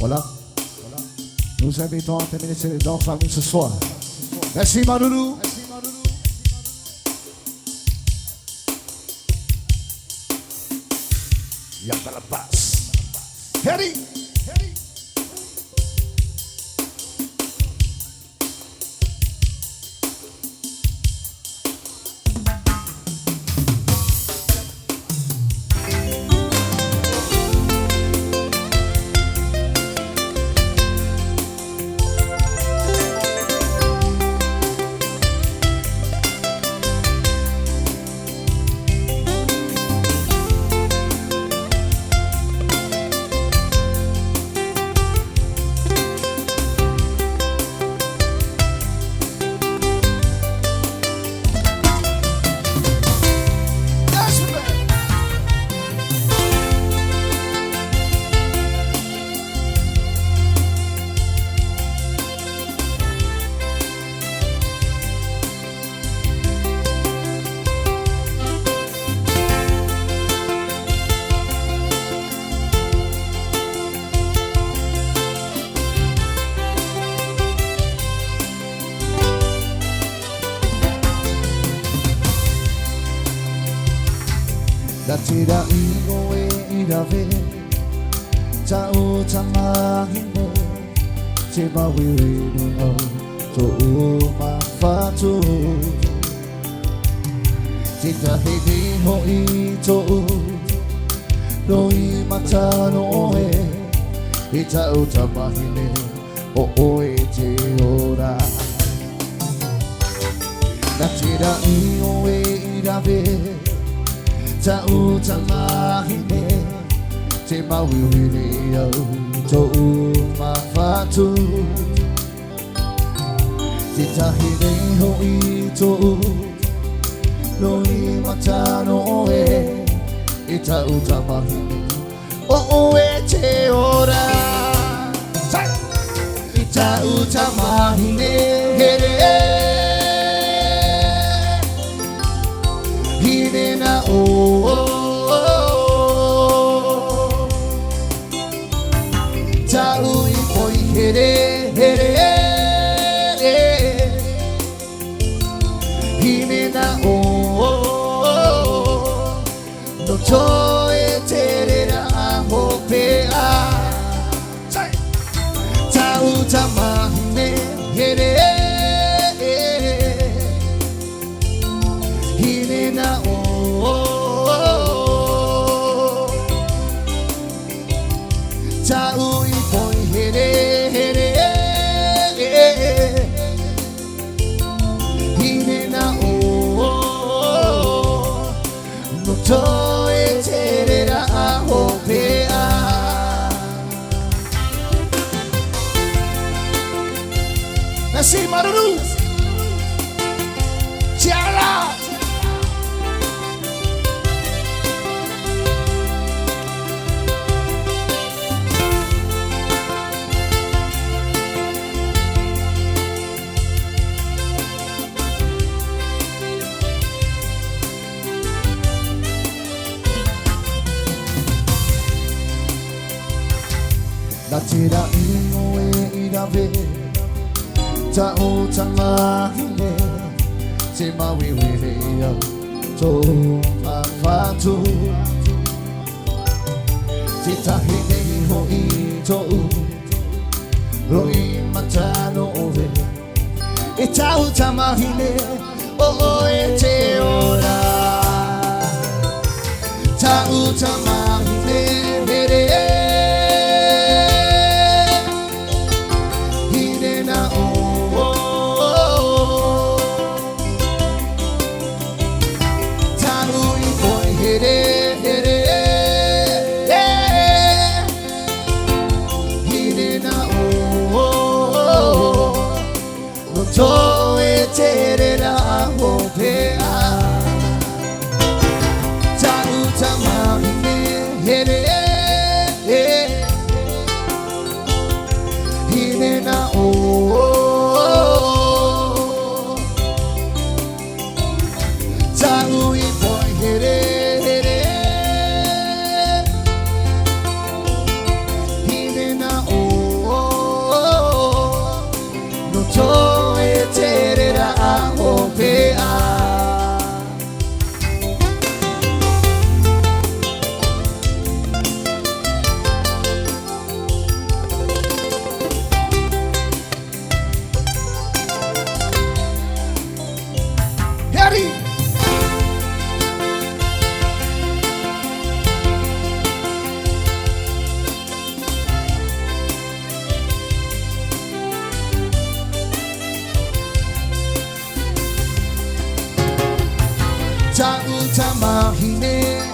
Voilà. Nous invitons à terminer ces danses en famille ce soir. Merci Manoulou. Il y a de la basse. Harry. La tira ino e irave Tau tamahine Te mawiri no To mawhatu Te tahini ho i to No i mata no e I tau tamahine O oe te ora La tira ino e irave Tau tamahine Te mawiri au To mawhatu Te tahine ho i to No i mata no e I tau tamahine O oe te ora I tau tamahine Hine na Tau i poi here Hine na No to e te rera hopea Tau tamahine here Hine na Tau i poi here Hine na No to e te rera hopea Merci Manoulou Tiara La tira ino e irave Tau tamahine Te mawiri au To mawhatu Te tahine ho i to Roi mata no ove E tau tamahine O e te ora Tau tamahine To e te rera hopea Tau tamahine Hine na Tau i poi here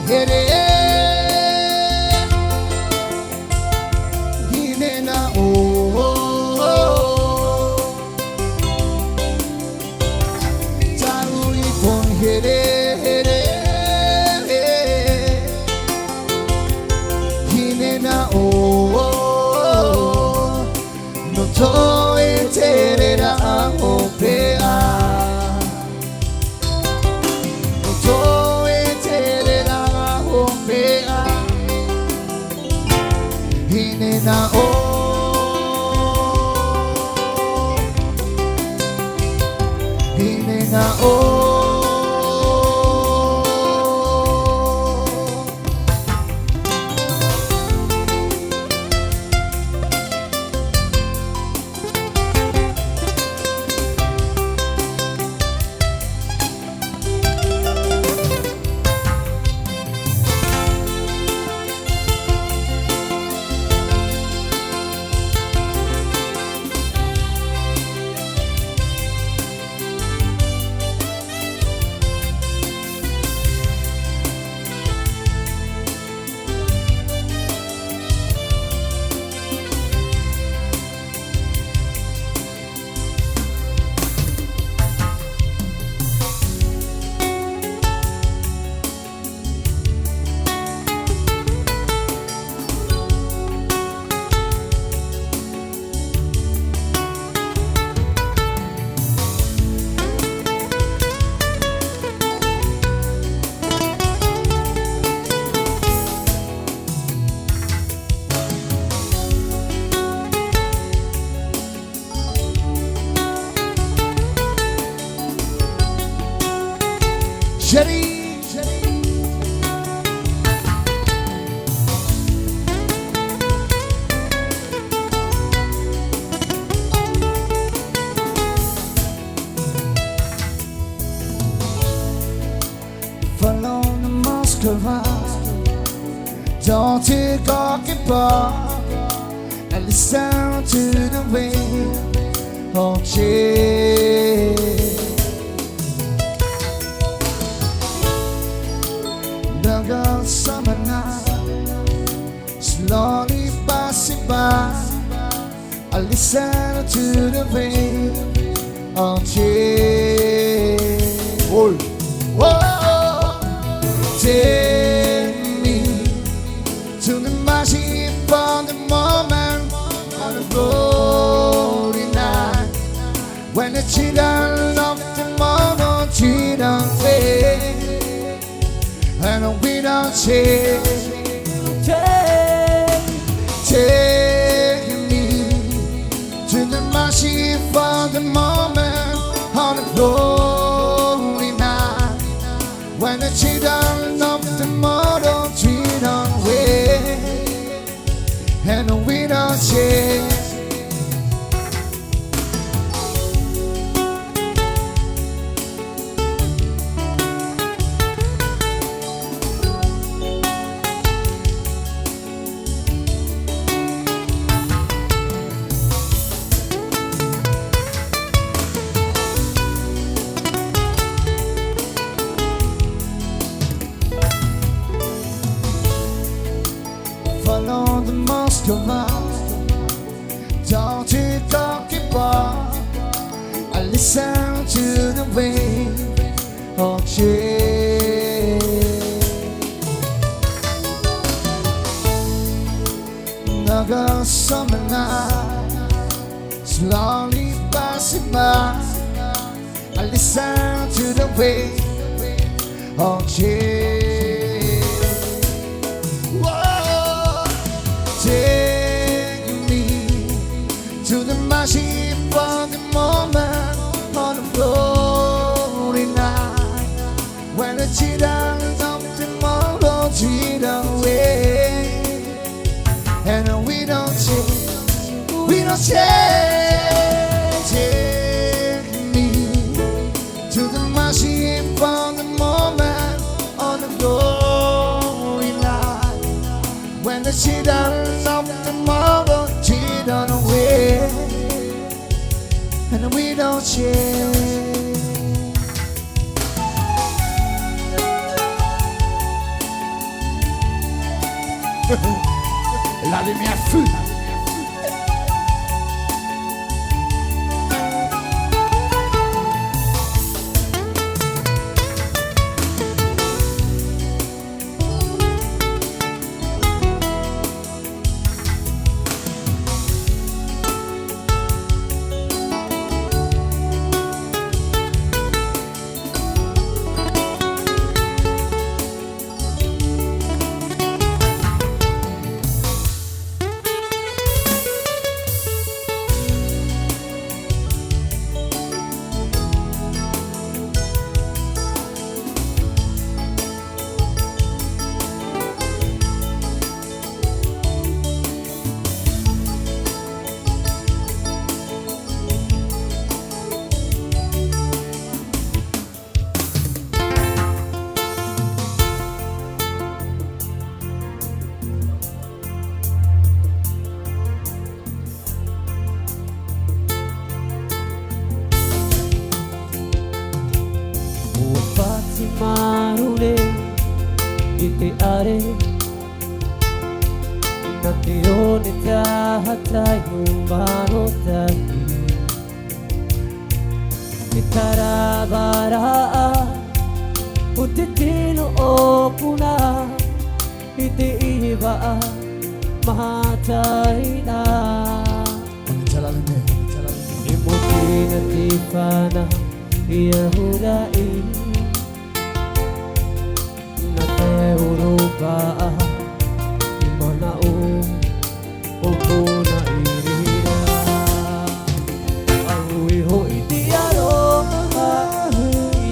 Jenny, follow the Moscow, don't take off your bar and listen to the wind of change. The summer night slowly passing by, I listen to the wind of change. Whoa, whoa, take me to the magic of the moment on the glory night, when the children of tomorrow children fade. And we don't change. Take me to the mercy for the moment on the glory night, when the children of tomorrow treat on way, and we don't change. Follow the Moscow, don't you talk about, I listen to the wind of change. The summer night slowly passing by, I listen to the wind of change. Take me to the magic of the moment on the glory night, when the children of tomorrow treat away, and we don't change, we don't change. Take me to the magic of the moment on the glory night, when the children of tomorrow cheat on away, and we don't change. La lumière fut. Marule ite are na tione tahata yumbano taki itarabara utitino opuna ite iba mahataina imutina tifana Yahudai Europa imana opuna irira aui ho itiaro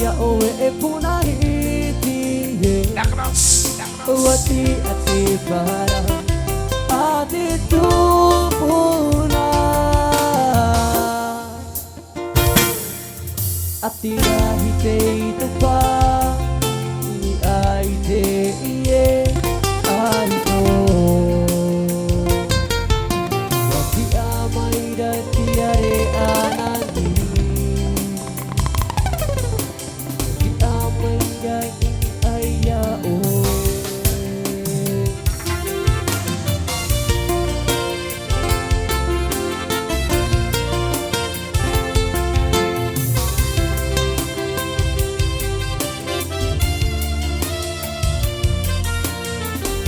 ya oe epuna hiti wati ati para ati tupuna ati rahite itupa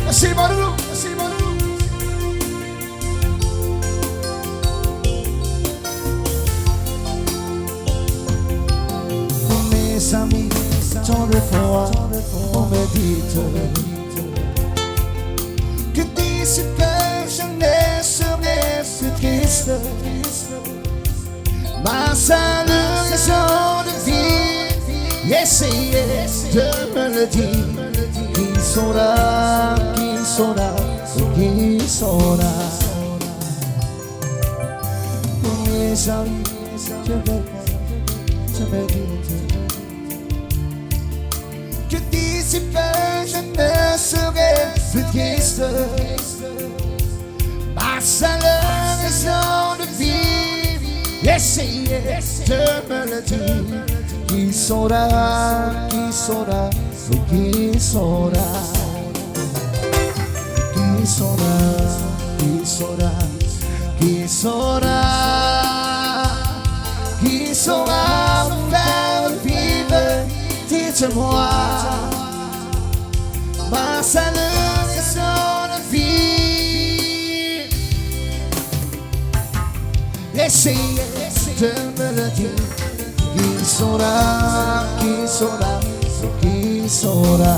Así Maru. Mes amis, tant de fois, on me dit que d'ici peu je ne serai plus triste. Ma seule raison de vivre, essayer de me le dire. Qui saura, qui saura, qui saura. Mes amis, je vais dire que d'ici peu je ne serai plus triste. Ma seule raison de vivre, essayer de me le dire. Qui saura, qui saura. Qui saura, qui saura, qui saura, qui saura, qui saura me faire vivre, dites-moi, ma seule raison de vivre. Essayez de me le dire. Qui saura, qui saura. Qui saura,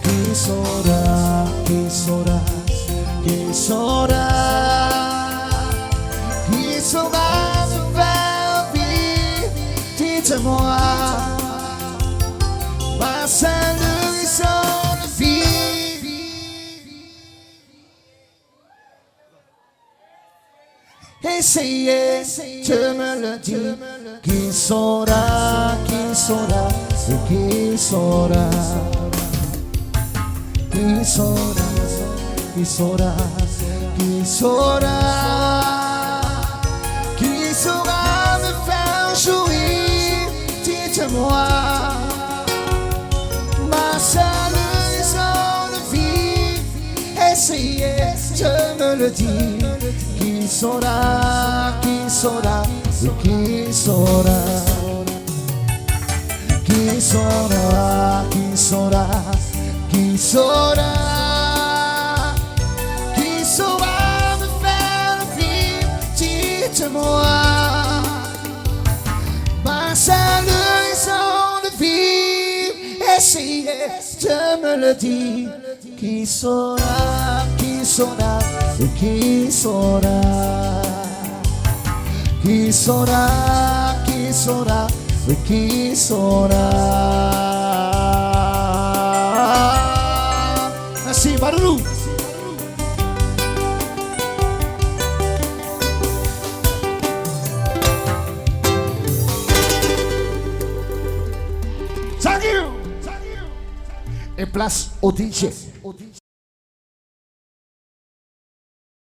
qui saura, qui saura, qui saura, qui saura me faire vivre, dites-moi, ma seule raison de vivre. Essayez de me le dire. Qui saura, qui saura. Qui saura, qui saura, qui saura, qui saura, qui saura me faire jouir, dites-moi, ma seule raison de vie. melody. Kisora, kisora, kisora. Kisora, kisora, kisora. Kisora me faire vivre, dites-moi. Ma seule raison de vivre, essayez, je me le dis. Kisora, kisora, kisora. Kisora, kisora, kisora. Assim, barulho. Thank you. Et place au DJ.